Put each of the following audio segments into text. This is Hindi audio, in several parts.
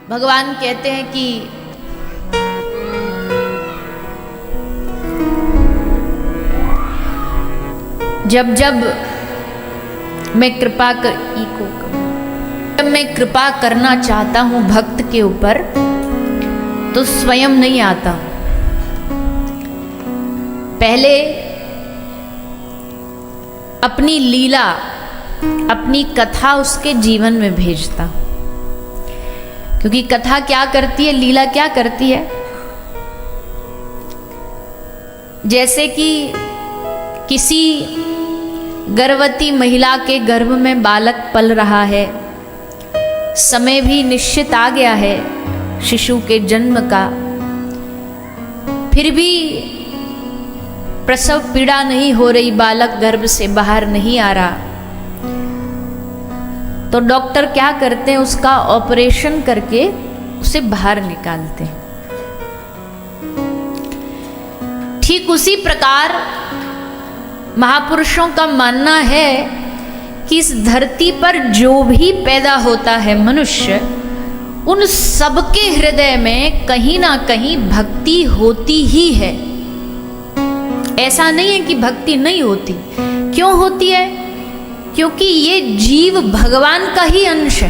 भगवान कहते हैं कि जब जब मैं कृपा करना चाहता हूं भक्त के ऊपर तो स्वयं नहीं आता, पहले अपनी लीला, अपनी कथा उसके जीवन में भेजता। क्योंकि कथा क्या करती है, लीला क्या करती है? जैसे कि किसी गर्भवती महिला के गर्भ में बालक पल रहा है, समय भी निश्चित आ गया है शिशु के जन्म का, फिर भी प्रसव पीड़ा नहीं हो रही, बालक गर्भ से बाहर नहीं आ रहा, तो डॉक्टर क्या करते हैं, उसका ऑपरेशन करके उसे बाहर निकालते हैं। ठीक उसी प्रकार महापुरुषों का मानना है कि इस धरती पर जो भी पैदा होता है मनुष्य, उन सबके हृदय में कहीं ना कहीं भक्ति होती ही है। ऐसा नहीं है कि भक्ति नहीं होती। क्यों होती है? क्योंकि ये जीव भगवान का ही अंश है।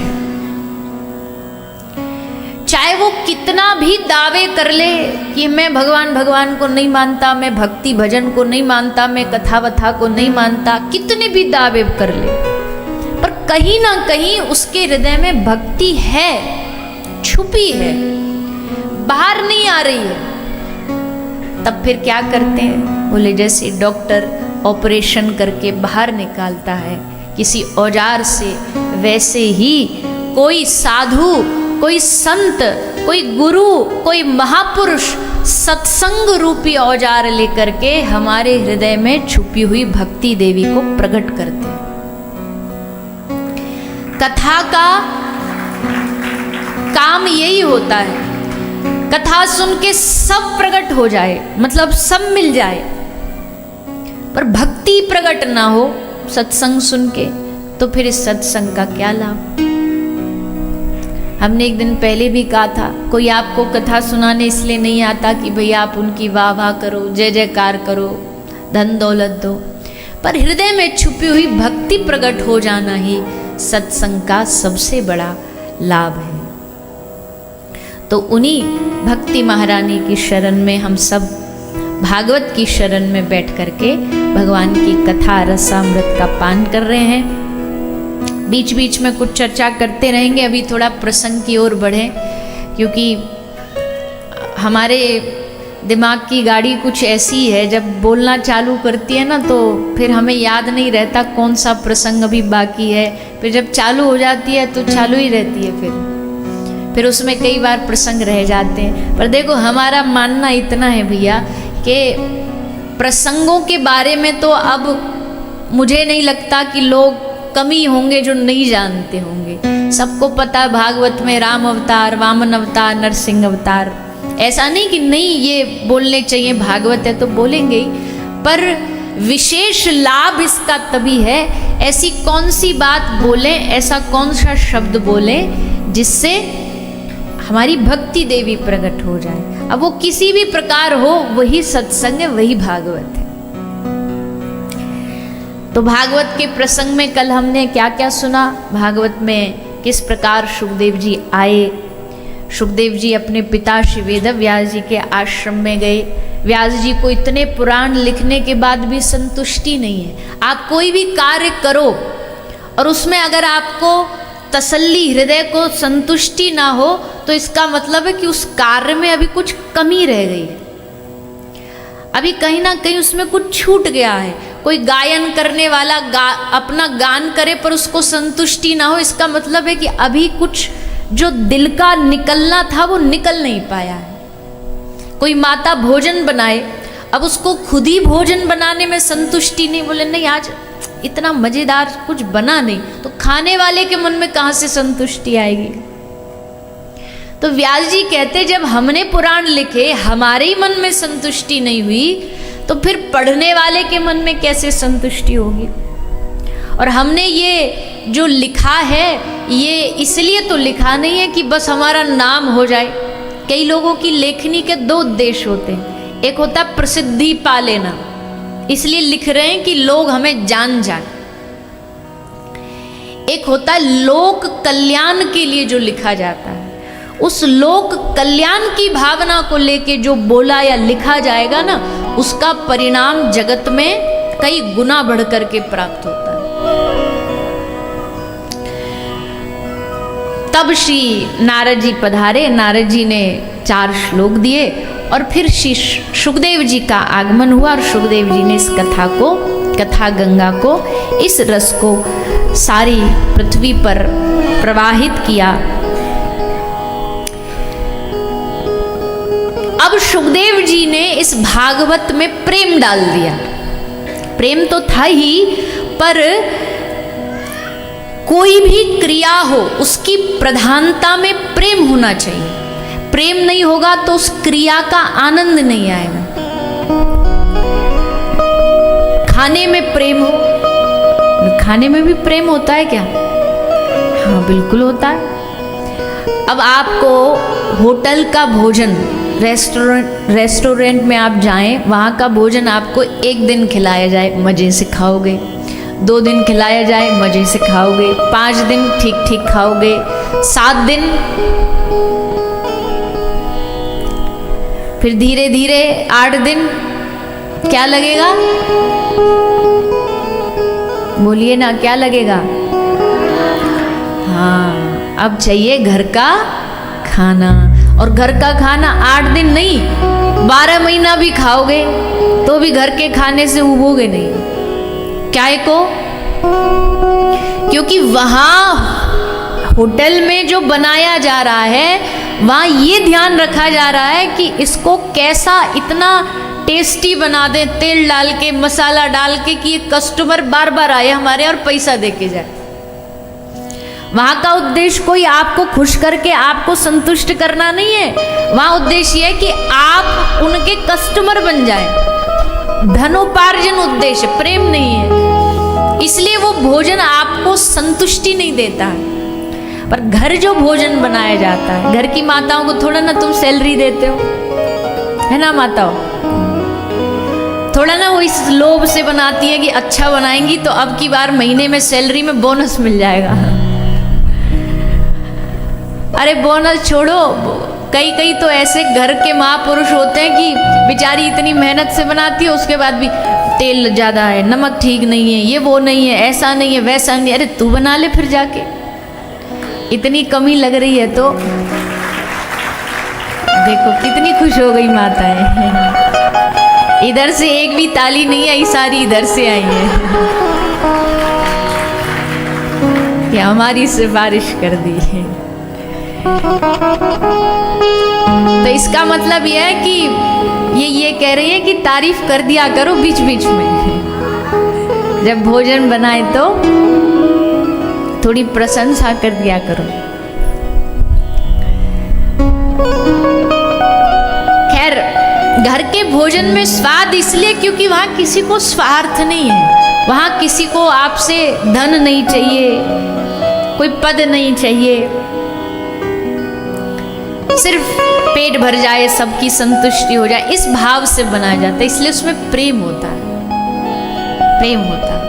चाहे वो कितना भी दावे कर ले कि मैं भगवान को नहीं मानता, मैं भक्ति भजन को नहीं मानता, मैं कथा वथा को नहीं मानता, कितने भी दावे कर ले, पर कहीं ना कहीं उसके हृदय में भक्ति है, छुपी है, बाहर नहीं आ रही है। तब फिर क्या करते हैं? बोले जैसे डॉक्टर ऑपरेशन करके बाहर निकालता है किसी औजार से, वैसे ही कोई साधु, कोई संत, कोई गुरु, कोई महापुरुष सत्संग रूपी औजार लेकर के हमारे हृदय में छुपी हुई भक्ति देवी को प्रकट करते हैं। कथा का काम यही होता है, कथा सुन के सब प्रकट हो जाए, मतलब सब मिल जाए, पर भक्ति प्रकट ना हो सत्संग सुन के, तो फिर इस सत्संग का क्या लाभ? हमने एक दिन पहले भी कहा था, कोई आपको कथा सुनाने इसलिए नहीं आता कि भाई आप उनकी वाह वाह करो, जय जयकार करो, धन दौलत दो, पर हृदय में छुपी हुई भक्ति प्रकट हो जाना ही सत्संग का सबसे बड़ा लाभ है। तो उन्हीं भक्ति महारानी की शरण में हम सब भागवत की शरण में बैठ करके भगवान की कथा रसामृत का पान कर रहे हैं। बीच बीच में कुछ चर्चा करते रहेंगे। अभी थोड़ा प्रसंग की ओर बढ़े, क्योंकि हमारे दिमाग की गाड़ी कुछ ऐसी है, जब बोलना चालू करती है ना तो फिर हमें याद नहीं रहता कौन सा प्रसंग अभी बाकी है, फिर जब चालू हो जाती है तो चालू ही रहती है, फिर उसमें कई बार प्रसंग रह जाते हैं। पर देखो हमारा मानना इतना है भैया कि प्रसंगों के बारे में तो अब मुझे नहीं लगता कि लोग कमी होंगे जो नहीं जानते होंगे। सबको पता है भागवत में राम अवतार, वामन अवतार, नरसिंह अवतार। ऐसा नहीं कि नहीं ये बोलने चाहिए, भागवत है तो बोलेंगे ही, पर विशेष लाभ इसका तभी है, ऐसी कौन सी बात बोलें, ऐसा कौन सा शब्द बोलें जिससे हमारी भक्ति देवी प्रकट हो जाए। अब वो किसी भी प्रकार हो, वही सत्संग है, वही भागवत है। तो भागवत के प्रसंग में कल हमने क्या क्या सुना, भागवत में किस प्रकार सुखदेव जी आए। सुखदेव जी अपने पिता श्री वेद व्यास जी के आश्रम में गए। व्यास जी को इतने पुराण लिखने के बाद भी संतुष्टि नहीं है। आप कोई भी कार्य करो और उसमें अगर आपको तसल्ली, हृदय को संतुष्टि ना हो, तो इसका मतलब है कि उस कार्य में अभी कुछ कमी रह गई है, अभी कहीं ना कहीं उसमें कुछ छूट गया है। कोई गायन करने वाला अपना गान करे पर उसको संतुष्टि ना हो, इसका मतलब है कि अभी कुछ जो दिल का निकलना था वो निकल नहीं पाया है। कोई माता भोजन बनाए, अब उसको खुद ही भोजन बनाने में संतुष्टि नहीं, बोले नहीं आज इतना मजेदार कुछ बना नहीं, तो खाने वाले के मन में कहाँ से संतुष्टि आएगी? तो व्यास जी कहते जब हमने पुराण लिखे हमारे ही मन में संतुष्टि नहीं हुई, तो फिर पढ़ने वाले के मन में कैसे संतुष्टि होगी? और हमने ये जो लिखा है ये इसलिए तो लिखा नहीं है कि बस हमारा नाम हो जाए। कई लोगों की लेखनी के दो उद्देश्य होते हैं। एक होता है प्रसिद्धि पा लेना, इसलिए लिख रहे हैं कि लोग हमें जान जाए। एक होता है लोक कल्याण के लिए जो लिखा जाता है। उस लोक कल्याण की भावना को लेके जो बोला या लिखा जाएगा ना, उसका परिणाम जगत में कई गुना बढ़ करके प्राप्त होता है। तब श्री नारद जी पधारे। नारद जी ने 4 श्लोक दिए और फिर श्री सुखदेव जी का आगमन हुआ और सुखदेव जी ने इस कथा को, कथा गंगा को, इस रस को सारी पृथ्वी पर प्रवाहित किया। अब सुखदेव जी ने इस भागवत में प्रेम डाल दिया। प्रेम तो था ही, पर कोई भी क्रिया हो उसकी प्रधानता में प्रेम होना चाहिए। प्रेम नहीं होगा तो उस क्रिया का आनंद नहीं आएगा। खाने में प्रेम हो, खाने में भी प्रेम होता है क्या? हाँ बिल्कुल होता है। अब आपको होटल का भोजन, रेस्टोरेंट में आप जाएं, वहाँ का भोजन आपको 1 दिन खिलाया जाए, मज़े से खाओगे। 2 दिन खिलाया जाए, मज़े से खाओगे। 5 दिन ठीक ठीक खाओगे। 7 दिन, फिर धीरे धीरे 8 दिन। क्या लगेगा? बोलिए ना, क्या लगेगा? हाँ, अब चाहिए घर का खाना। और घर का खाना 8 दिन नहीं, 12 महीना भी खाओगे तो भी घर के खाने से उबोगे नहीं। क्या को? क्योंकि वहाँ होटल में जो बनाया जा रहा है, वहाँ ये ध्यान रखा जा रहा है कि इसको कैसा इतना टेस्टी बना दें, तेल डाल के, मसाला डाल के, कि ये कस्टमर बार बार आए हमारे और पैसा दे के जाए। वहाँ का उद्देश्य कोई आपको खुश करके आपको संतुष्ट करना नहीं है। वहाँ उद्देश्य है कि आप उनके कस्टमर बन जाएं। धनोपार्जन उद्देश्य, प्रेम नहीं है। इसलिए वो भोजन आपको संतुष्टि नहीं देता है। पर घर जो भोजन बनाया जाता है, घर की माताओं को थोड़ा ना तुम सैलरी देते हो, है ना माताओं? थोड़ा ना वो इस लोभ से बनाती है कि अच्छा बनाएंगी तो अब की बार महीने में सैलरी में बोनस मिल जाएगा। अरे बोनस छोड़ो, कई तो ऐसे घर के महापुरुष होते हैं कि बेचारी इतनी मेहनत से बनाती है, उसके बाद भी तेल ज़्यादा है, नमक ठीक नहीं है, ये वो नहीं है, ऐसा नहीं है, वैसा नहीं है। अरे तू बना ले फिर जाके, इतनी कमी लग रही है तो। देखो कितनी खुश हो गई माताएं। इधर से एक भी ताली नहीं आई, सारी इधर से आई है कि हमारी सिफारिश कर दी है। तो इसका मतलब यह है कि ये कह रही है कि तारीफ कर दिया करो बीच बीच में। जब भोजन बनाए तो थोड़ी प्रशंसा कर दिया करो। खैर, घर के भोजन में स्वाद इसलिए क्योंकि वहाँ किसी को स्वार्थ नहीं है। वहाँ किसी को आपसे धन नहीं चाहिए, कोई पद नहीं चाहिए, सिर्फ पेट भर जाए, सबकी संतुष्टि हो जाए, इस भाव से बनाया जाता है। इसलिए उसमें प्रेम होता है, प्रेम होता है।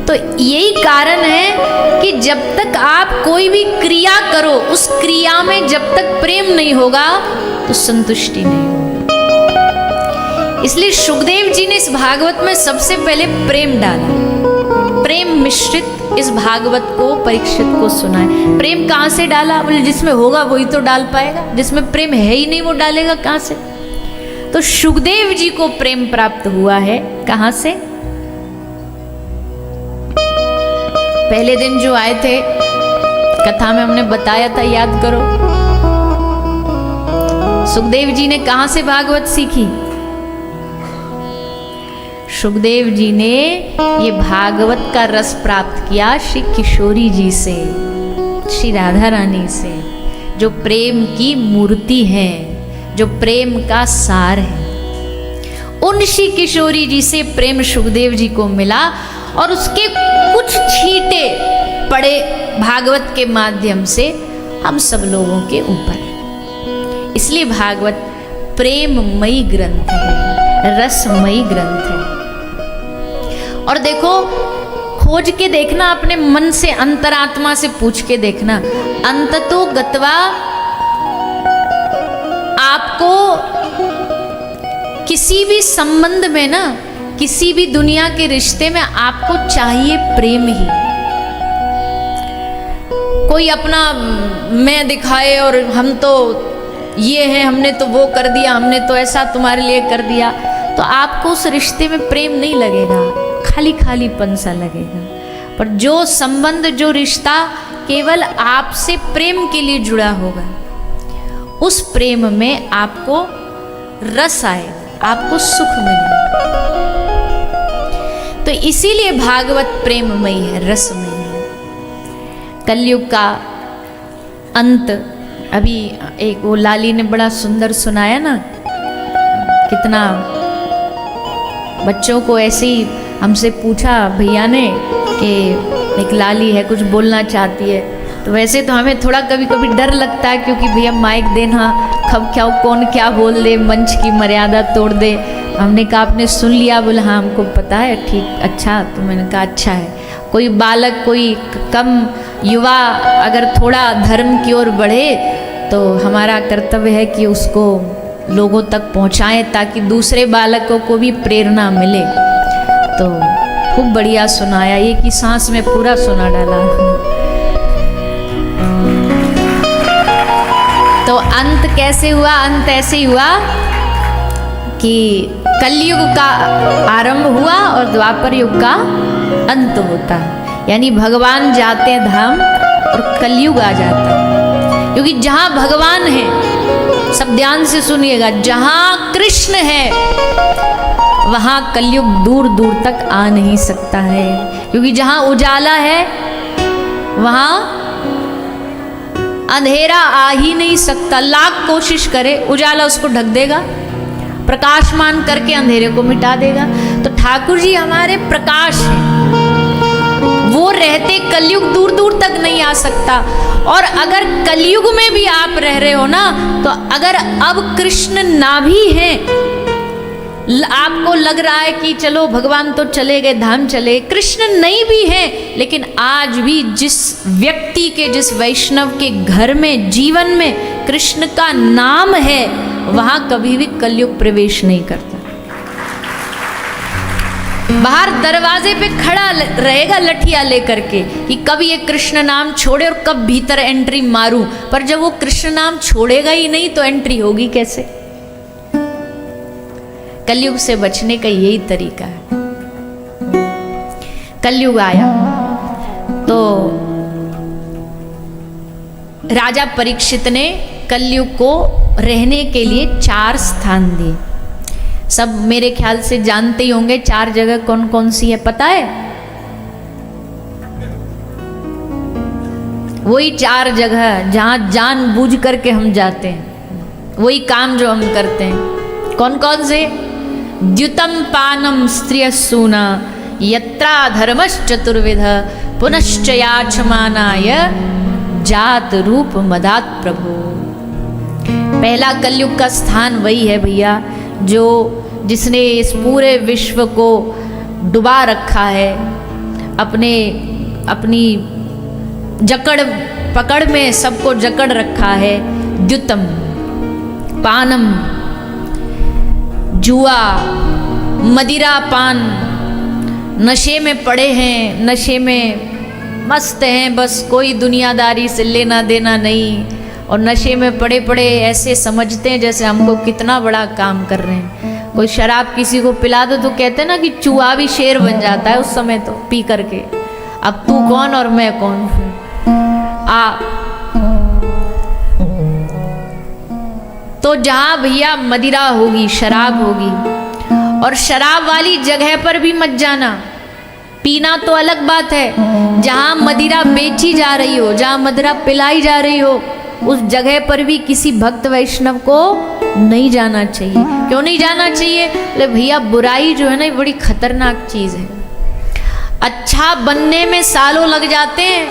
तो यही कारण है कि जब तक आप कोई भी क्रिया करो, उस क्रिया में जब तक प्रेम नहीं होगा तो संतुष्टि नहीं होगी। इसलिए सुखदेव जी ने इस भागवत में सबसे पहले प्रेम डाला। प्रेम मिश्रित इस भागवत को परीक्षित को सुनाए। प्रेम कहाँ से डाला? बोले जिसमें होगा वही तो डाल पाएगा, जिसमें प्रेम है ही नहीं वो डालेगा कहाँ से? तो सुखदेव जी को प्रेम प्राप्त हुआ है कहाँ से? पहले दिन जो आए थे, कथा में हमने बताया था, याद करो। सुखदेव जी ने कहाँ से भागवत सीखी? सुखदेव जी ने ये भागवत का रस प्राप्त किया श्री किशोरी जी से, श्री राधा रानी से, जो प्रेम की मूर्ति है, जो प्रेम का सार है। उन श्री किशोरी जी से प्रेम सुखदेव जी को मिला और उसके कुछ छींटे पड़े भागवत के माध्यम से हम सब लोगों के ऊपर। इसलिए भागवत प्रेममयी ग्रंथ है, रसमयी ग्रंथ है। और देखो, खोज के देखना, अपने मन से, अंतरात्मा से पूछ के देखना, अंततो गत्वा आपको किसी भी संबंध में ना, किसी भी दुनिया के रिश्ते में आपको चाहिए प्रेम ही। कोई अपना मैं दिखाए और हम तो ये हैं, हमने तो वो कर दिया, हमने तो ऐसा तुम्हारे लिए कर दिया, तो आपको उस रिश्ते में प्रेम नहीं लगेगा, खाली खालीपन सा लगेगा। पर जो संबंध, जो रिश्ता केवल आपसे प्रेम के लिए जुड़ा होगा, उस प्रेम में आपको रस आएगा, आपको सुख मिलेगा। तो इसीलिए भागवत प्रेममयी है, रसमयी है। कलयुग का अंत, अभी एक वो लाली ने बड़ा सुंदर सुनाया ना, कितना बच्चों को ऐसे ही हमसे पूछा भैया ने कि एक लाली है, कुछ बोलना चाहती है। तो वैसे तो हमें थोड़ा कभी कभी डर लगता है, क्योंकि भैया माइक देना, कब क्या कौन क्या बोल दे, मंच की मर्यादा तोड़ दे। हमने कहा आपने सुन लिया? बोले हाँ हमको पता है, ठीक, अच्छा। तो मैंने कहा अच्छा है। कोई बालक, कोई कम युवा अगर थोड़ा धर्म की ओर बढ़े तो हमारा कर्तव्य है कि उसको लोगों तक पहुँचाएं, ताकि दूसरे बालकों को भी प्रेरणा मिले। तो खूब बढ़िया सुनाया, एक ही सांस में पूरा सुना डाला। तो अंत कैसे हुआ? अंत ऐसे ही हुआ कि कलयुग का आरंभ हुआ और द्वापर युग का अंत होता है। यानी भगवान जाते हैं धाम और कलयुग आ जाता है। क्योंकि जहां भगवान है, सब ध्यान से सुनिएगा, जहां कृष्ण है वहां कलयुग दूर दूर तक आ नहीं सकता है। क्योंकि जहां उजाला है वहां अंधेरा आ ही नहीं सकता। लाख कोशिश करे, उजाला उसको ढक देगा, प्रकाशमान करके अंधेरे को मिटा देगा। तो ठाकुर जी हमारे प्रकाश हैं, वो रहते कलयुग दूर दूर तक नहीं आ सकता। और अगर कलयुग में भी आप रह रहे हो ना, तो अगर अब कृष्ण ना भी हैं, आपको लग रहा है कि चलो भगवान तो चले गए, धाम चले, कृष्ण नहीं भी हैं, लेकिन आज भी जिस व्यक्ति के, जिस वैष्णव के घर में, जीवन में कृष्ण का नाम है, वहां कभी भी कलयुग प्रवेश नहीं करता। बाहर दरवाजे पे खड़ा रहेगा लठिया लेकर के कि कब ये कृष्ण नाम छोड़े और कब भीतर एंट्री मारूं। पर जब वो कृष्ण नाम छोड़ेगा ही नहीं तो एंट्री होगी कैसे? कलयुग से बचने का यही तरीका है। कलयुग आया तो राजा परीक्षित ने कलयुग को रहने के लिए 4 स्थान दिए। सब मेरे ख्याल से जानते ही होंगे 4 जगह कौन कौन सी है, पता है? वही 4 जगह जहां जानबूझ करके हम जाते हैं, वही काम जो हम करते हैं। कौन कौन से? द्युतम पानम स्त्रियसूना यत्रा धर्मश्चतुर्विध पुनश्च याचमानाय जात रूप मदात प्रभु। पहला कलयुग का स्थान वही है भैया, जो जिसने इस पूरे विश्व को डुबा रखा है, अपनी जकड़ पकड़ में सबको जकड़ रखा है। द्युतम, पानम, जुआ, मदिरा पान, नशे में पड़े हैं, नशे में मस्त हैं, बस कोई दुनियादारी से लेना देना नहीं, और नशे में पड़े पड़े ऐसे समझते हैं जैसे हमको कितना बड़ा काम कर रहे हैं। कोई शराब किसी को पिला दो तो कहते हैं ना कि चूहा भी शेर बन जाता है उस समय तो पी करके। अब तू कौन और मैं कौन? तो जहां भैया मदिरा होगी, शराब होगी, और शराब वाली जगह पर भी मत जाना। पीना तो अलग बात है, जहां मदिरा बेची जा रही हो, जहां मदिरा पिलाई जा रही हो, उस जगह पर भी किसी भक्त वैष्णव को नहीं जाना चाहिए। क्यों नहीं जाना चाहिए? बोले भैया बुराई जो है ना, ये बड़ी खतरनाक चीज है। अच्छा बनने में सालों लग जाते हैं,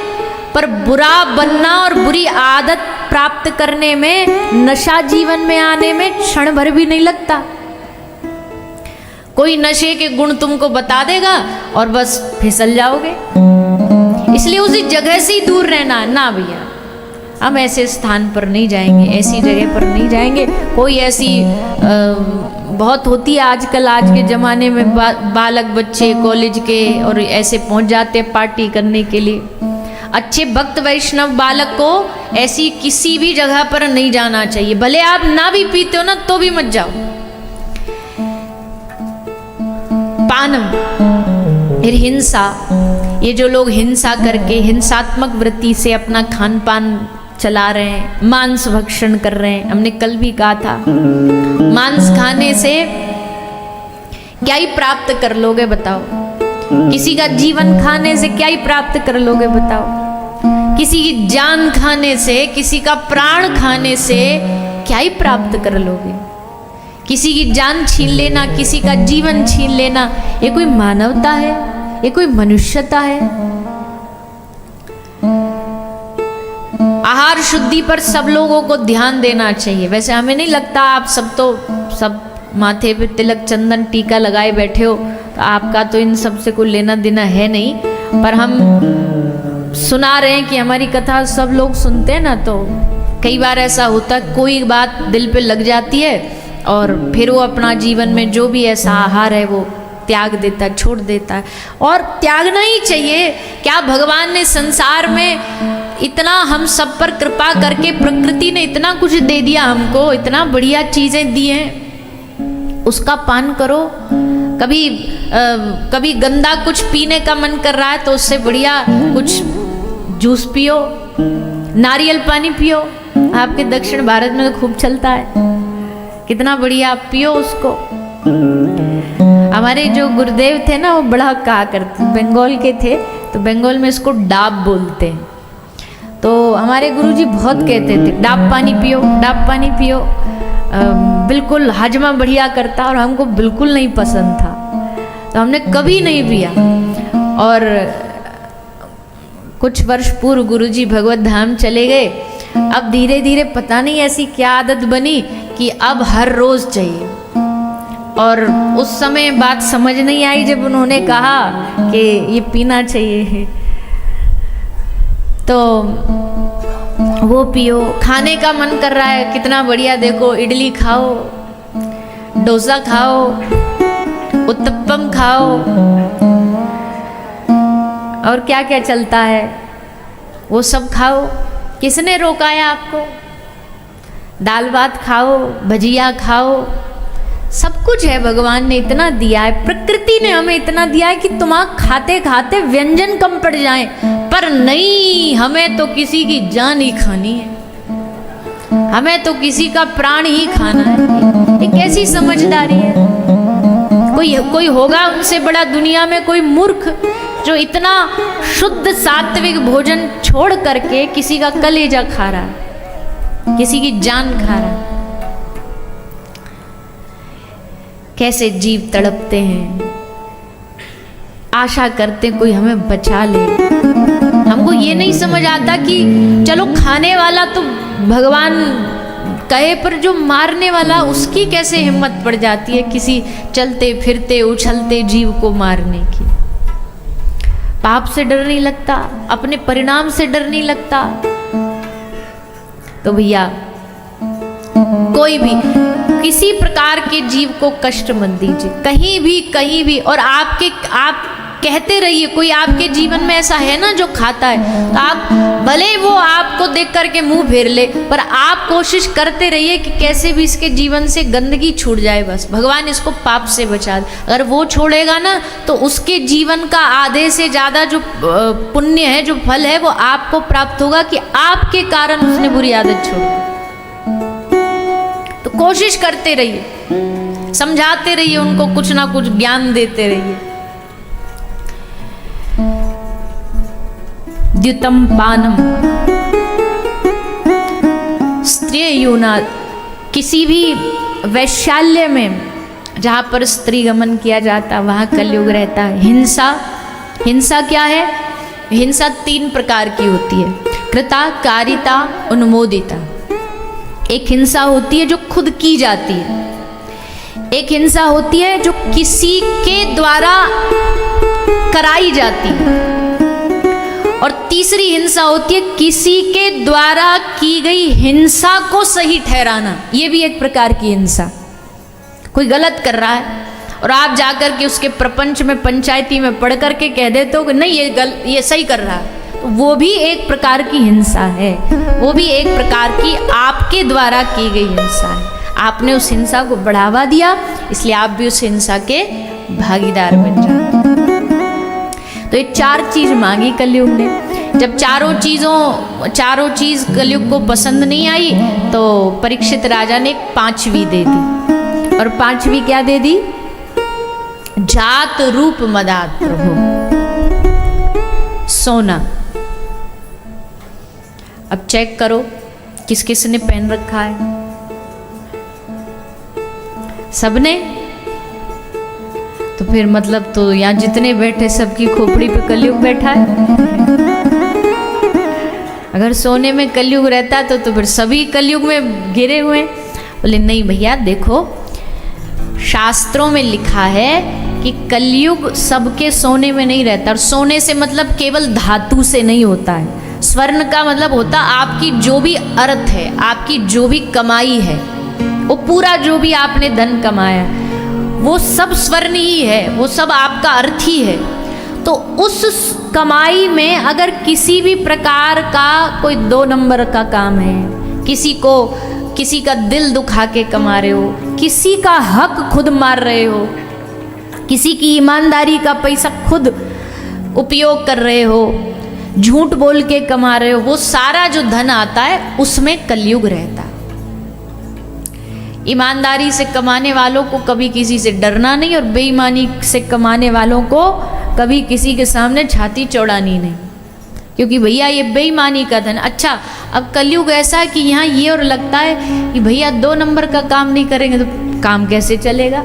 पर बुरा बनना और बुरी आदत प्राप्त करने में, नशा जीवन में आने में क्षण भर भी नहीं लगता। कोई नशे के गुण तुमको बता देगा और बस फिसल जाओगे। इसलिए उसी जगह से ही दूर रहना। ना भैया, हम ऐसे स्थान पर नहीं जाएंगे, ऐसी जगह पर नहीं जाएंगे। कोई ऐसी बहुत होती है आजकल, आज के ज़माने में बालक बच्चे कॉलेज के और ऐसे पहुंच जाते हैं पार्टी करने के लिए। अच्छे भक्त वैष्णव बालक को ऐसी किसी भी जगह पर नहीं जाना चाहिए। भले आप ना भी पीते हो ना तो भी मत जाओ। पानम, फिर हिंसा। ये जो लोग हिंसा करके हिंसात्मक वृत्ति से अपना खान पान चला रहे हैं, मांस भक्षण कर रहे हैं। हमने कल भी कहा था, मांस खाने से क्या ही प्राप्त कर लोगे बताओ? किसी का जीवन खाने से क्या ही प्राप्त कर लोगे बताओ? किसी की जान खाने से, किसी का प्राण खाने से क्या ही प्राप्त कर लोगे? किसी की जान छीन लेना, किसी का जीवन छीन लेना, ये कोई मानवता है? ये कोई मनुष्यता है? आहार शुद्धि पर सब लोगों को ध्यान देना चाहिए। वैसे हमें नहीं लगता, आप सब माथे पे तिलक चंदन टीका लगाए बैठे हो, तो आपका तो इन सब से कोई लेना देना है नहीं। पर हम सुना रहे हैं कि हमारी कथा सब लोग सुनते हैं ना, तो कई बार ऐसा होता है कोई बात दिल पे लग जाती है और फिर वो अपना जीवन में जो भी ऐसा आहार है वो त्याग देता है, छोड़ देता है। और त्यागना ही चाहिए। क्या भगवान ने संसार में इतना हम सब पर कृपा करके, प्रकृति ने इतना कुछ दे दिया हमको, इतना बढ़िया चीजें दी हैं, उसका पान करो। कभी गंदा कुछ पीने का मन कर रहा है तो उससे बढ़िया कुछ जूस पियो, नारियल पानी पियो। आपके दक्षिण भारत में तो खूब चलता है, कितना बढ़िया, आप पियो उसको। हमारे जो गुरुदेव थे ना, वो बड़ा कहा करते, बंगाल के थे, तो बंगाल में इसको डाब बोलते हैं। तो हमारे गुरुजी बहुत कहते थे डाब पानी पियो, डाब पानी पियो, बिल्कुल हाजमा बढ़िया करता। और हमको बिल्कुल नहीं पसंद था, तो हमने कभी नहीं पिया। और कुछ वर्ष पूर्व गुरुजी भगवत धाम चले गए। अब धीरे धीरे पता नहीं ऐसी क्या आदत बनी कि अब हर रोज चाहिए। और उस समय बात समझ नहीं आई जब उन्होंने कहा कि ये पीना चाहिए, तो वो पियो। खाने का मन कर रहा है, कितना बढ़िया, देखो इडली खाओ, डोसा खाओ, उत्तपम खाओ, और क्या क्या चलता है वो सब खाओ। किसने रोका है आपको? दाल भात खाओ, भजिया खाओ, सब कुछ है। भगवान ने इतना दिया है, प्रकृति ने हमें इतना दिया है कि तुम्हारा खाते खाते व्यंजन कम पड़ जाएं, पर नहीं, हमें तो किसी की जान ही खानी है, हमें तो किसी का प्राण ही खाना है। ये कैसी समझदारी है? कोई होगा उनसे बड़ा दुनिया में, कोई मूर्ख जो इतना शुद्ध सात्विक भोजन छोड़ करके किसी का कलेजा खा रहा है, किसी की जान खा रहा है। कैसे जीव तड़पते हैं, आशा करते कोई हमें बचा ले। हमको ये नहीं समझ आता कि चलो खाने वाला तो भगवान कहे, पर जो मारने वाला, उसकी कैसे हिम्मत पड़ जाती है किसी चलते फिरते उछलते जीव को मारने की? पाप से डर नहीं लगता? अपने परिणाम से डर नहीं लगता? तो भैया कोई भी किसी प्रकार के जीव को कष्ट मत दीजिए, कहीं भी। और आप कहते रहिए, कोई आपके जीवन में ऐसा है ना जो खाता है, तो आप भले वो आपको देख करके मुंह फेर ले, पर आप कोशिश करते रहिए कि कैसे भी इसके जीवन से गंदगी छूट जाए, बस भगवान इसको पाप से बचा दे। अगर वो छोड़ेगा ना, तो उसके जीवन का आधे से ज्यादा जो पुण्य है, जो फल है, वो आपको प्राप्त होगा कि आपके कारण उसने बुरी आदत छोड़ी। तो कोशिश करते रहिए, समझाते रहिए उनको, कुछ ना कुछ ज्ञान देते रहिए। द्युतम पानम, स्त्री यूना, किसी भी वैश्याल्य में जहाँ पर स्त्री गमन किया जाता, वहाँ कलयुग रहता है। हिंसा, हिंसा क्या है? हिंसा 3 प्रकार की होती है, कृता, कारिता, उन्मोदिता। एक हिंसा होती है जो खुद की जाती है, एक हिंसा होती है जो किसी के द्वारा कराई जाती है, और तीसरी हिंसा होती है किसी के द्वारा की गई हिंसा को सही ठहराना। ये भी एक प्रकार की हिंसा। कोई गलत कर रहा है और आप जाकर के उसके प्रपंच में, पंचायती में पढ़ करके कह देते हो कि नहीं ये सही कर रहा है, तो वो भी एक प्रकार की हिंसा है, वो भी एक प्रकार की आपके द्वारा की गई हिंसा है। आपने उस हिंसा को बढ़ावा दिया, इसलिए आप भी उस हिंसा के भागीदार बन जाते। तो ये 4 चीज मांगी कलयुग ने। जब चारों चीज कलयुग को पसंद नहीं आई, तो परीक्षित राजा ने 5वीं दे दी। और 5वीं क्या दे दी? जात रूप मदात प्रभु, सोना। अब चेक करो किस किस ने पहन रखा है। सबने? तो फिर मतलब तो यहाँ जितने बैठे सबकी खोपड़ी पे कलयुग बैठा है। अगर सोने में कलयुग रहता तो फिर सभी कलयुग में घिरे हुए। बोले नहीं भैया, देखो शास्त्रों में लिखा है कि कलयुग सबके सोने में नहीं रहता। और सोने से मतलब केवल धातु से नहीं होता है। स्वर्ण का मतलब होता आपकी जो भी अर्थ है, आपकी जो भी कमाई है, वो पूरा जो भी आपने धन कमाया, वो सब स्वर्ण ही है, वो सब आपका अर्थ ही है। तो उस कमाई में अगर किसी भी प्रकार का कोई 2 नंबर का काम है, किसी का दिल दुखा के कमा रहे हो, किसी का हक खुद मार रहे हो, किसी की ईमानदारी का पैसा खुद उपयोग कर रहे हो, झूठ बोल के कमा रहे हो, वो सारा जो धन आता है उसमें कलयुग रहता। ईमानदारी से कमाने वालों को कभी किसी से डरना नहीं, और बेईमानी से कमाने वालों को कभी किसी के सामने छाती चौड़ानी नहीं, क्योंकि भैया ये बेईमानी का धन। अच्छा, अब कलयुग ऐसा है कि यहाँ ये और लगता है कि भैया 2 नंबर का काम नहीं करेंगे तो काम कैसे चलेगा।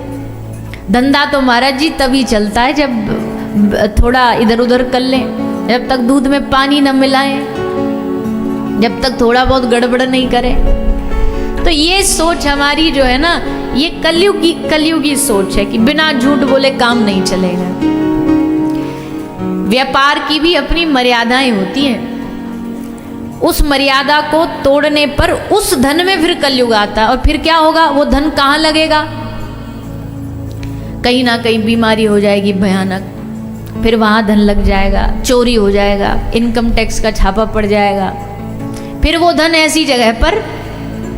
धंधा तो महाराज जी तभी चलता है जब थोड़ा इधर उधर कर लें, जब तक दूध में पानी न मिलाएं, जब तक थोड़ा बहुत गड़बड़ नहीं करें। तो ये सोच हमारी जो है ना, ये कलयुगी सोच है कि बिना झूठ बोले काम नहीं चलेगा। व्यापार की भी अपनी मर्यादाएं होती हैं, उस मर्यादा को तोड़ने पर उस धन में फिर कलयुग आता है। और फिर क्या होगा? वो धन कहाँ लगेगा? कहीं ना कहीं बीमारी हो जाएगी भयानक, फिर वहां धन लग जाएगा, चोरी हो जाएगा, इनकम टैक्स का छापा पड़ जाएगा, फिर वो धन ऐसी जगह पर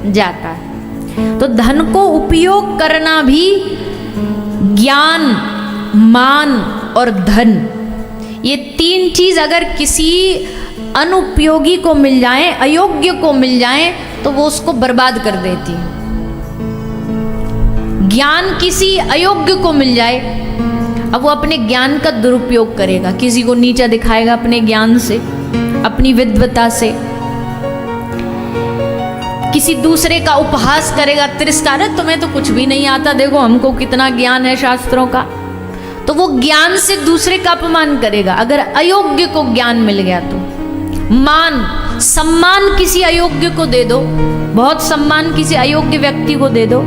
जाता है। तो धन को उपयोग करना भी ज्ञान, मान और धन, ये 3 चीज अगर किसी अनुपयोगी को मिल जाए, अयोग्य को मिल जाए, तो वो उसको बर्बाद कर देती है। ज्ञान किसी अयोग्य को मिल जाए, अब वो अपने ज्ञान का दुरुपयोग करेगा, किसी को नीचा दिखाएगा अपने ज्ञान से, अपनी विद्वता से, किसी दूसरे का उपहास करेगा, तिरस्कार है, तुम्हें तो कुछ भी नहीं आता, देखो हमको कितना ज्ञान है शास्त्रों का। तो वो ज्ञान से दूसरे का अपमान करेगा। अगर अयोग्य को ज्ञान मिल गया तो मान, सम्मान किसी अयोग्य को दे दो, बहुत सम्मान किसी अयोग्य व्यक्ति को दे दो,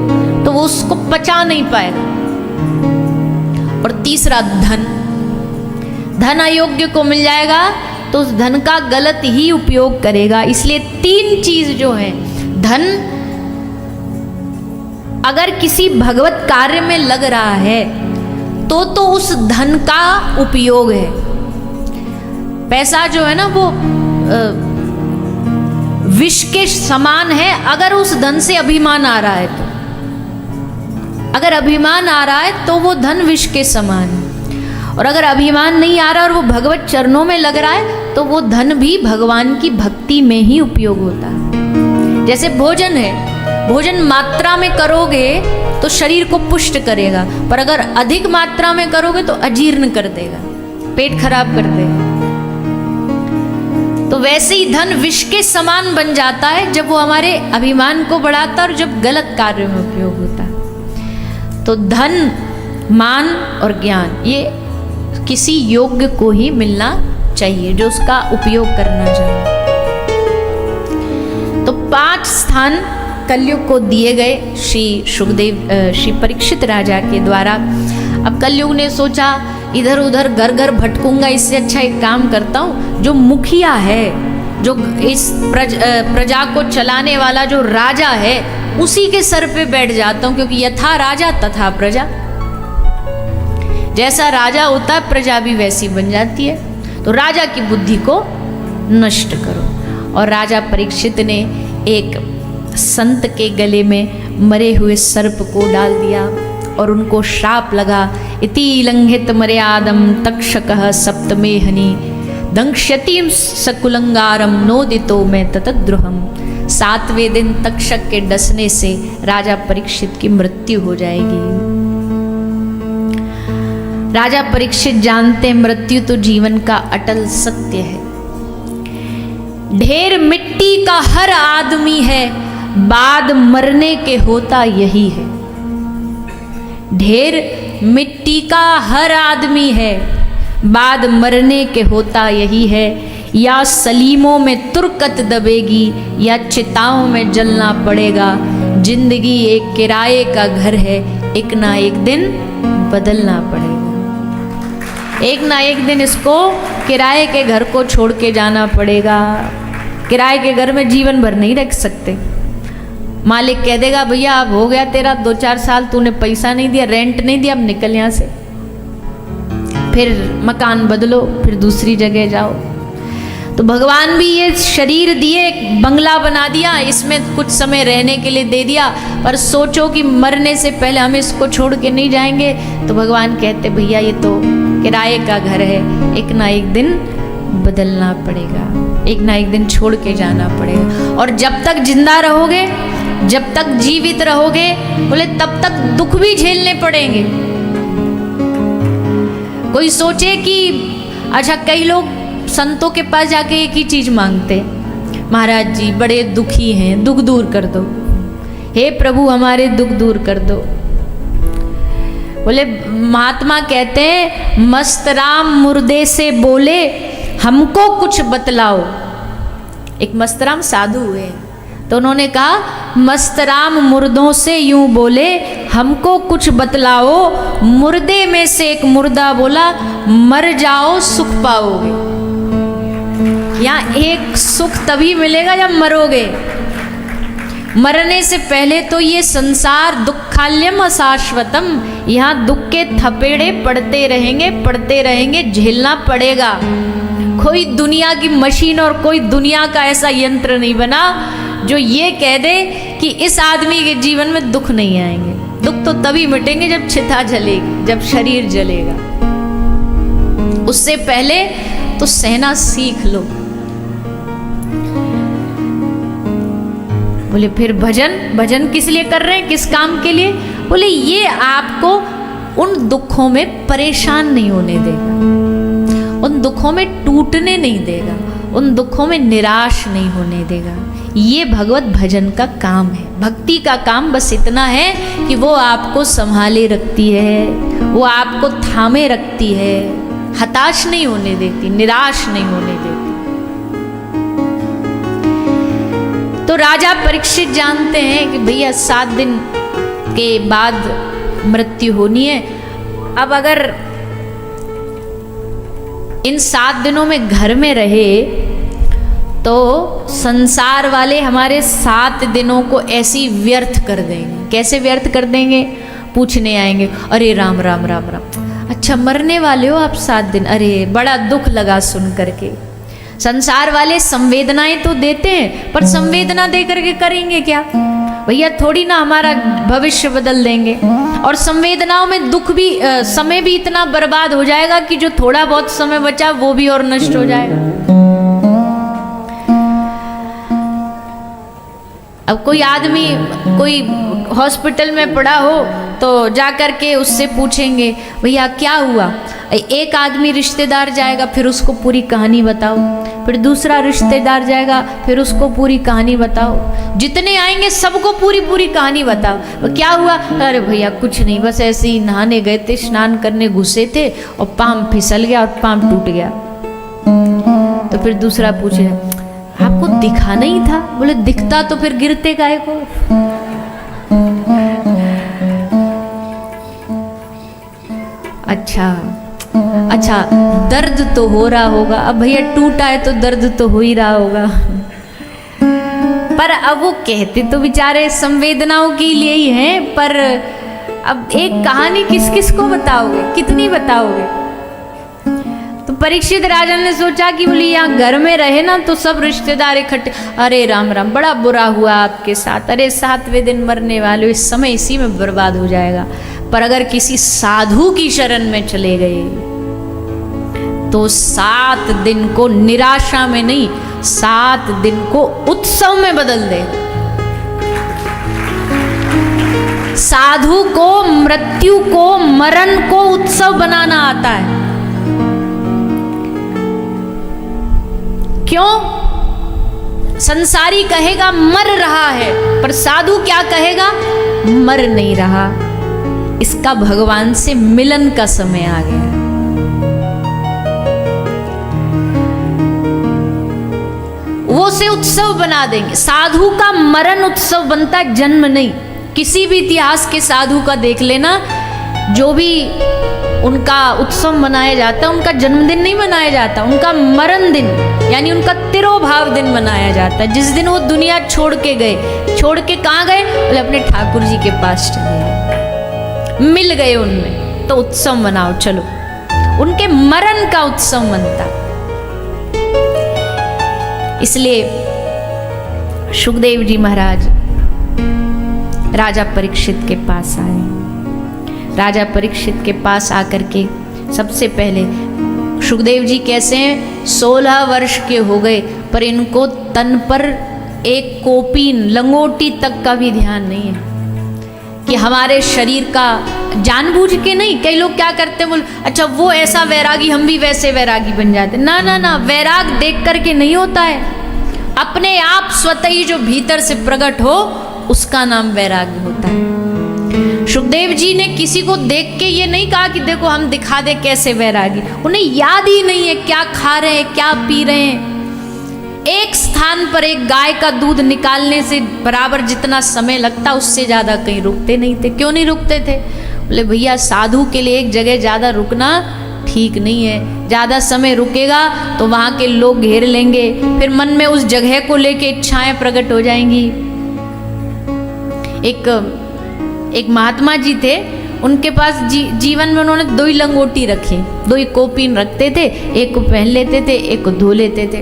तो वो उसको पचा नहीं पाएगा। और तीसरा धन, धन अयोग्य को मिल जाएगा तो उस धन का गलत ही उपयोग करेगा। इसलिए 3 चीज जो है, धन अगर किसी भगवत कार्य में लग रहा है तो उस धन का उपयोग है। पैसा जो है ना वो विष के समान है, अगर उस धन से अभिमान आ रहा है तो, अगर अभिमान आ रहा है तो वो धन विष के समान है। और अगर अभिमान नहीं आ रहा और वो भगवत चरणों में लग रहा है तो वो धन भी भगवान की भक्ति में ही उपयोग होता है। जैसे भोजन है, भोजन मात्रा में करोगे तो शरीर को पुष्ट करेगा, पर अगर अधिक मात्रा में करोगे तो अजीर्ण कर देगा, पेट खराब कर देगा। तो वैसे ही धन विष के समान बन जाता है जब वो हमारे अभिमान को बढ़ाता है और जब गलत कार्य में उपयोग होता है। तो धन, मान और ज्ञान, ये किसी योग्य को ही मिलना चाहिए, जो उसका उपयोग करना चाहिए। तो 5 स्थान कलयुग को दिए गए श्री परीक्षित राजा के द्वारा। अब कलयुग ने सोचा इधर उधर घर घर भटकूंगा, इससे अच्छा एक काम करता हूँ, जो मुखिया है, जो इस प्रजा को चलाने वाला जो राजा है, उसी के सर पे बैठ जाता हूँ, क्योंकि यथा राजा तथा प्रजा, जैसा राजा होता है प्रजा भी वैसी बन जाती है। तो राजा की बुद्धि को नष्ट करो। और राजा परीक्षित ने एक संत के गले में मरे हुए सर्प को डाल दिया और उनको श्राप लगा, इति लंघित मर्यादम तक्षकः सप्तमेहनि दंक्ष्यति सकुलंगारम नोदितो में ततद्रुहम। 7वें दिन तक्षक के डसने से राजा परीक्षित की मृत्यु हो जाएगी। राजा परीक्षित जानते मृत्यु तो जीवन का अटल सत्य है। ढेर मिट्टी का हर आदमी है, बाद मरने के होता यही है। ढेर मिट्टी का हर आदमी है, बाद मरने के होता यही है। या सलीमों में तुरकत दबेगी, या चिताओं में जलना पड़ेगा। जिंदगी एक किराए का घर है, एक ना एक दिन बदलना पड़ेगा। एक ना एक दिन इसको किराए के घर को छोड़ के जाना पड़ेगा। किराए के घर में जीवन भर नहीं रख सकते। मालिक कह देगा भैया अब हो गया तेरा 2-4 साल, तूने पैसा नहीं दिया, रेंट नहीं दिया, अब निकल यहाँ से, फिर मकान बदलो, फिर दूसरी जगह जाओ। तो भगवान भी ये शरीर दिए, एक बंगला बना दिया, इसमें कुछ समय रहने के लिए दे दिया, पर सोचो कि मरने से पहले हम इसको छोड़ के नहीं जाएंगे। तो भगवान कहते भैया ये तो किराए का घर है, एक ना एक दिन बदलना पड़ेगा, एक ना एक दिन छोड़ के जाना पड़ेगा। और जब तक जिंदा रहोगे, जब तक जीवित रहोगे, बोले तब तक दुख भी झेलने पड़ेंगे। कोई सोचे कि अच्छा, कई लोग संतों के पास जाके एक ही चीज मांगते, महाराज जी बड़े दुखी हैं, दुख दूर कर दो, हे प्रभु हमारे दुख दूर कर दो। बोले महात्मा कहते हैं मस्त राम मुर्दे से बोले हमको कुछ बतलाओ। एक मस्तराम साधु हुए तो उन्होंने कहा मस्तराम मुर्दों से यूं बोले हमको कुछ बतलाओ। मुर्दे में से एक मुर्दा बोला मर जाओ सुख पाओगे। यहाँ एक सुख तभी मिलेगा जब मरोगे। मरने से पहले तो ये संसार दुखाल्यम अशाश्वतम, यहाँ दुख के थपेड़े पड़ते रहेंगे, झेलना पड़ेगा। कोई दुनिया की मशीन और कोई दुनिया का ऐसा यंत्र नहीं बना जो ये कह दे कि इस आदमी के जीवन में दुख नहीं आएंगे। दुख तो तभी मिटेंगे जब चिता जलेगी, जब शरीर जलेगा। उससे पहले तो सहना सीख लो। बोले फिर भजन किस लिए कर रहे हैं, किस काम के लिए? बोले ये आपको उन दुखों में परेशान नहीं होने देगा, उन दुखों में टूटने नहीं देगा, उन दुखों में निराश नहीं होने देगा। ये भगवत भजन का काम है। भक्ति का काम बस इतना है कि वो आपको संभाले रखती है, वो आपको थामे रखती है, हताश नहीं होने देती, निराश नहीं होने देती। तो राजा परीक्षित जानते हैं कि भैया 7 दिन के बाद मृत्यु होनी है। अब अगर इन 7 दिनों में घर में रहे तो संसार वाले हमारे 7 दिनों को ऐसी व्यर्थ कर देंगे। कैसे व्यर्थ कर देंगे? पूछने आएंगे, अरे राम राम राम राम, अच्छा मरने वाले हो आप 7 दिन, अरे बड़ा दुख लगा सुन करके। संसार वाले संवेदनाएं तो देते हैं, पर संवेदना दे करके करेंगे क्या? भैया थोड़ी ना हमारा भविष्य बदल देंगे। और संवेदनाओं में दुख भी, समय भी इतना बर्बाद हो जाएगा कि जो थोड़ा बहुत समय बचा वो भी और नष्ट हो जाएगा। अब कोई आदमी कोई हॉस्पिटल में पड़ा हो तो जा कर के उससे पूछेंगे भैया क्या हुआ। एक आदमी रिश्तेदार जाएगा, फिर उसको पूरी कहानी बताओ, फिर दूसरा रिश्तेदार जाएगा, फिर उसको पूरी कहानी बताओ, जितने आएंगे सबको पूरी पूरी कहानी बताओ। तो क्या हुआ, अरे भैया कुछ नहीं, बस ऐसे ही नहाने गए थे, स्नान करने घुसे थे और पाँव फिसल गया और पाँव टूट गया। तो फिर दूसरा पूछे आपको दिखा नहीं था? बोले दिखता तो फिर गिरते काहे को। अच्छा दर्द तो हो रहा होगा। अब भैया टूटा है तो दर्द तो हो ही रहा होगा, पर अब वो कहते तो बेचारे संवेदनाओं के लिए ही हैं, पर अब एक कहानी किस किस को बताओगे, कितनी बताओगे। तो परीक्षित राजा ने सोचा कि बोले यहाँ घर में रहे ना तो सब रिश्तेदार इकट्ठे, अरे राम राम बड़ा बुरा हुआ आपके साथ, अरे 7वें दिन मरने वाले, इस समय इसी में बर्बाद हो जाएगा। पर अगर किसी साधु की शरण में चले गए तो 7 दिन को निराशा में नहीं, 7 दिन को उत्सव में बदल दे। साधु को मृत्यु को, मरण को उत्सव बनाना आता है। क्यों? संसारी कहेगा मर रहा है, पर साधु क्या कहेगा, मर नहीं रहा, इसका भगवान से मिलन का समय आ गया। वो से उत्सव बना देंगे। साधु का मरण उत्सव बनता, जन्म नहीं। किसी भी इतिहास के साधु का देख लेना, जो भी उनका उत्सव मनाया जाता, उनका जन्मदिन नहीं मनाया जाता, उनका मरण दिन यानी उनका तिरोभाव दिन मनाया जाता है। जिस दिन वो दुनिया छोड़ के गए, छोड़ के कहाँ गए, बोले अपने ठाकुर जी के पास चले गए, मिल गए उनमें, तो उत्सव मनाओ चलो। उनके मरण का उत्सव मनता। इसलिए सुखदेव जी महाराज राजा परीक्षित के पास आए। राजा परीक्षित के पास आकर के सबसे पहले सुखदेव जी कैसे हैं, 16 वर्ष के हो गए, पर इनको तन पर एक कोपीन लंगोटी तक का भी ध्यान नहीं है कि हमारे शरीर का, जानबूझ के नहीं। कई लोग क्या करते हैं, बोल अच्छा वो ऐसा वैरागी, हम भी वैसे वैरागी बन जाते। ना ना ना, वैराग देख करके नहीं होता है, अपने आप स्वतः ही जो भीतर से प्रकट हो उसका नाम वैराग्य होता है। सुखदेव जी ने किसी को देख के ये नहीं कहा कि देखो हम दिखा दे कैसे वैरागी, उन्हें याद ही नहीं है क्या खा रहे हैं, क्या पी रहे हैं। एक स्थान पर एक गाय का दूध निकालने से बराबर जितना समय लगता, उससे ज़्यादा कहीं रुकते नहीं थे। क्यों नहीं रुकते थे? बोले भैया साधु के लिए एक जगह ज़्यादा रुकना ठीक नहीं है, ज़्यादा समय रुकेगा तो वहाँ के लोग घेर लेंगे, फिर मन में उस जगह को लेके इच्छाएं प्रकट हो जाएंगी। एक महात्मा जी थे, उनके पास जीवन में उन्होंने 2 ही लंगोटी रखी, 2 ही कोपीन रखते थे, एक को पहन लेते थे, एक को धो लेते थे।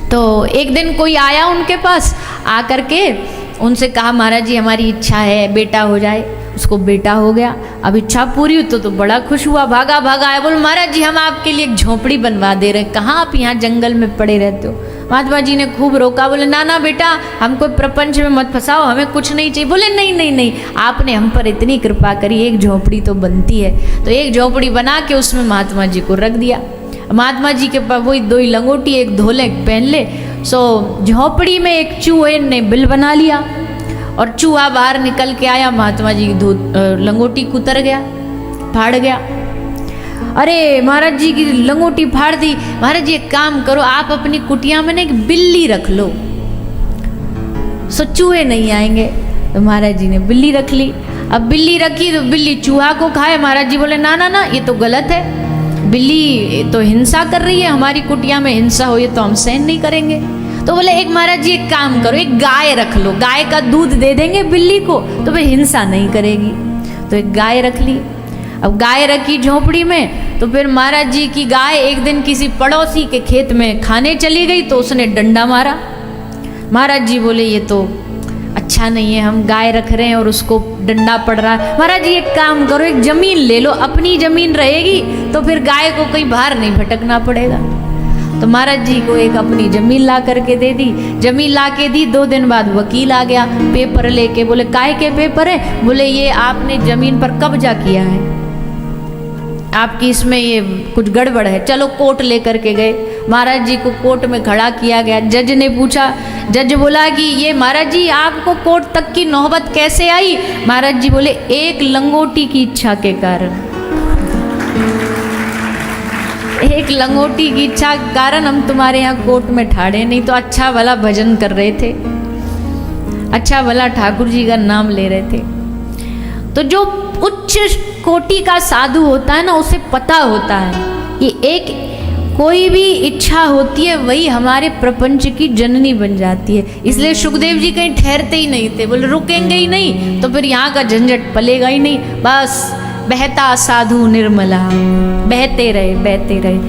तो एक दिन कोई आया उनके पास, आकर के उनसे कहा महाराज जी हमारी इच्छा है बेटा हो जाए। उसको बेटा हो गया। अब इच्छा पूरी हुई तो बड़ा खुश हुआ, भागा आया, बोल महाराज जी हम आपके लिए एक झोपड़ी बनवा दे रहे हैं, कहाँ आप यहाँ जंगल में पड़े रहते हो। महात्मा जी ने खूब रोका, बोले ना ना बेटा हमको प्रपंच में मत फंसाओ, हमें कुछ नहीं चाहिए। बोले नहीं नहीं नहीं, आपने हम पर इतनी कृपा करी, एक झोपड़ी तो बनती है। तो एक झोपड़ी बना के उसमें महात्मा जी को रख दिया। महात्मा जी के पास वही 2 ही लंगोटी, एक धोले एक पहन ले। सो झोपड़ी में एक चूहे ने बिल बना लिया और चूहा बाहर निकल के आया, महात्मा जी की लंगोटी कुतर गया, फाड़ गया। अरे महाराज जी की लंगोटी फाड़ दी। महाराज जी एक काम करो, आप अपनी कुटिया में ना एक बिल्ली रख लो, सो चूहे नहीं आएंगे। तो महाराज जी ने बिल्ली रख ली। अब बिल्ली रखी तो बिल्ली चूहा को खाए। महाराज जी बोले ना ना ना ये तो गलत है, बिल्ली तो हिंसा कर रही है, हमारी कुटिया में हिंसा हो ये तो हम सहन नहीं करेंगे। तो बोले एक महाराज जी एक काम करो, एक गाय रख लो, गाय का दूध दे देंगे बिल्ली को तो वह हिंसा नहीं करेगी। तो एक गाय रख ली। अब गाय रखी झोपड़ी में, तो फिर महाराज जी की गाय एक दिन किसी पड़ोसी के खेत में खाने चली गई तो उसने डंडा मारा। महाराज जी बोले ये तो अच्छा नहीं है, हम गाय रख रहे हैं और उसको डंडा पड़ रहा है। महाराज जी एक काम करो, एक जमीन ले लो, अपनी जमीन रहेगी तो फिर गाय को कहीं बाहर नहीं भटकना पड़ेगा। तो महाराज जी को एक अपनी जमीन ला करके दे दी। जमीन ला के दी, 2 दिन बाद वकील आ गया पेपर लेके। बोले काय के पेपर है? बोले ये आपने जमीन पर कब्जा किया है, आपकी इसमें ये कुछ गड़बड़ है, चलो कोर्ट लेकर के गए। महाराज जी को कोर्ट में खड़ा किया गया। जज ने पूछा, जज बोला कि ये महाराज जी आपको कोर्ट तक की नौबत कैसे आई? महाराज जी बोले एक लंगोटी की इच्छा के कारण, एक लंगोटी की इच्छा के कारण हम तुम्हारे यहाँ कोर्ट में ठाड़े, नहीं तो अच्छा भला भजन कर रहे थे, अच्छा भला ठाकुर जी का नाम ले रहे थे। तो जो उच्च कोटि का साधु होता है ना, उसे पता होता है कि एक कोई भी इच्छा होती है वही हमारे प्रपंच की जननी बन जाती है। इसलिए सुखदेव जी कहीं ठहरते ही नहीं थे, बोले रुकेंगे ही नहीं तो फिर यहाँ का झंझट पलेगा ही नहीं, बस बहता साधु निर्मला, बहते रहे बहते रहे।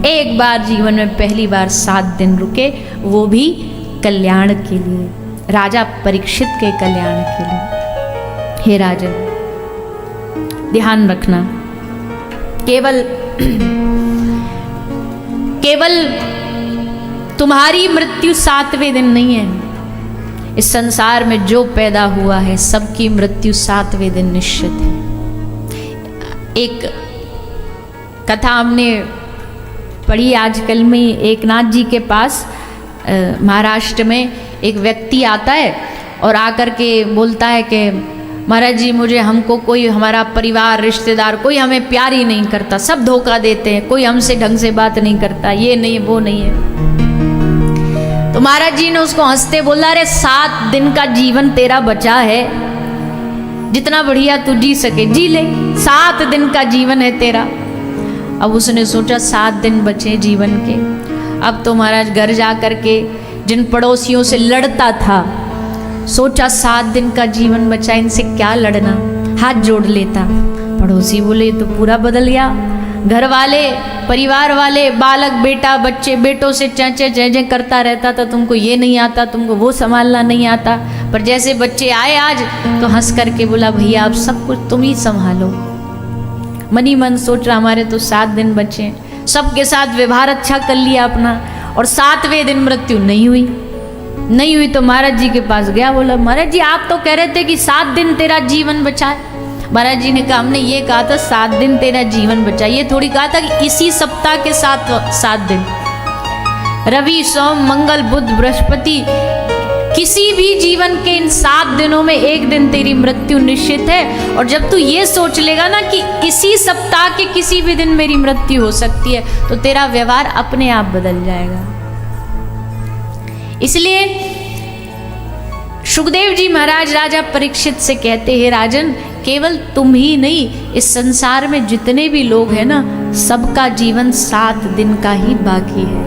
एक बार जीवन में पहली बार 7 दिन रुके, वो भी कल्याण के लिए, राजा परीक्षित के कल्याण के लिए। हे राजन, ध्यान रखना, केवल तुम्हारी मृत्यु 7वें दिन नहीं है। इस संसार में जो पैदा हुआ है सबकी मृत्यु 7वें दिन निश्चित है। एक कथा हमने पढ़ी आजकल में, एकनाथ जी के पास महाराष्ट्र में एक व्यक्ति आता है और आकर के बोलता है कि महाराज जी मुझे, हमको कोई, हमारा परिवार रिश्तेदार कोई हमें प्यार ही नहीं करता, सब धोखा देते हैं, कोई हमसे ढंग से बात नहीं करता, ये नहीं वो नहीं है। तो महाराज जी ने उसको हंसते बोला, अरे 7 दिन का जीवन तेरा बचा है, जितना बढ़िया तू जी सके जी ले, 7 दिन का जीवन है तेरा। अब उसने सोचा 7 दिन बचे जीवन के, अब तो महाराज घर जा कर के जिन पड़ोसियों से लड़ता था, सोचा 7 दिन का जीवन बचा, इनसे क्या लड़ना, हाथ जोड़ लेता। पड़ोसी बोले तो पूरा बदल गया, घर वाले, परिवार वाले, बालक, बेटा, बच्चे, बेटों से चें चें करता रहता था, तुमको ये नहीं आता, तुमको वो संभालना नहीं आता। पर जैसे बच्चे आए आज तो हंस करके बोला, भैया आप सब कुछ तुम ही संभालो। मनी मन सोच रहा हमारे तो 7 दिन बचे, सबके साथ व्यवहार अच्छा कर लिया अपना, और 7वें दिन मृत्यु नहीं हुई। नहीं हुई तो महाराज जी के पास गया, बोला महाराज जी आप तो कह रहे थे कि 7 दिन तेरा जीवन बचा है। महाराज जी ने कहा, हमने ये कहा था 7 दिन तेरा जीवन बचा, ये थोड़ी कहा था कि इसी सप्ताह के 7 दिन, रवि सोम मंगल बुध बृहस्पति, किसी भी जीवन के इन 7 दिनों में एक दिन तेरी मृत्यु निश्चित है। और जब तू ये सोच लेगा ना कि इसी सप्ताह के किसी भी दिन मेरी मृत्यु हो सकती है, तो तेरा व्यवहार अपने आप बदल जाएगा। इसलिए सुखदेव जी महाराज राजा परीक्षित से कहते हैं, राजन केवल तुम ही नहीं, इस संसार में जितने भी लोग हैं ना, सबका जीवन 7 दिन का ही बाकी है।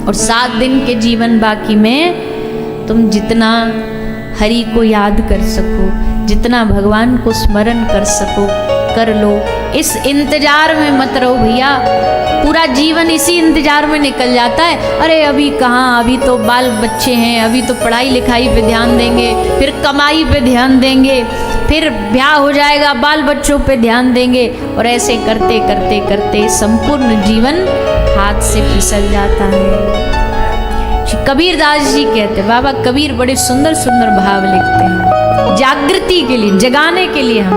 और 7 दिन के जीवन बाकी में तुम जितना हरि को याद कर सको, जितना भगवान को स्मरण कर सको कर लो। इस इंतजार में मत रहो भैया, पूरा जीवन इसी इंतजार में निकल जाता है। अरे अभी कहाँ, अभी तो बाल बच्चे हैं, अभी तो पढ़ाई लिखाई पे ध्यान देंगे, फिर कमाई पे ध्यान देंगे, फिर ब्याह हो जाएगा, बाल बच्चों पे ध्यान देंगे, और ऐसे करते करते करते संपूर्ण जीवन हाथ से फिसल जाता है। कबीरदास जी कहते, बाबा कबीर बड़े सुंदर सुंदर भाव लिखते हैं, जागृति के लिए, जगाने के लिए हम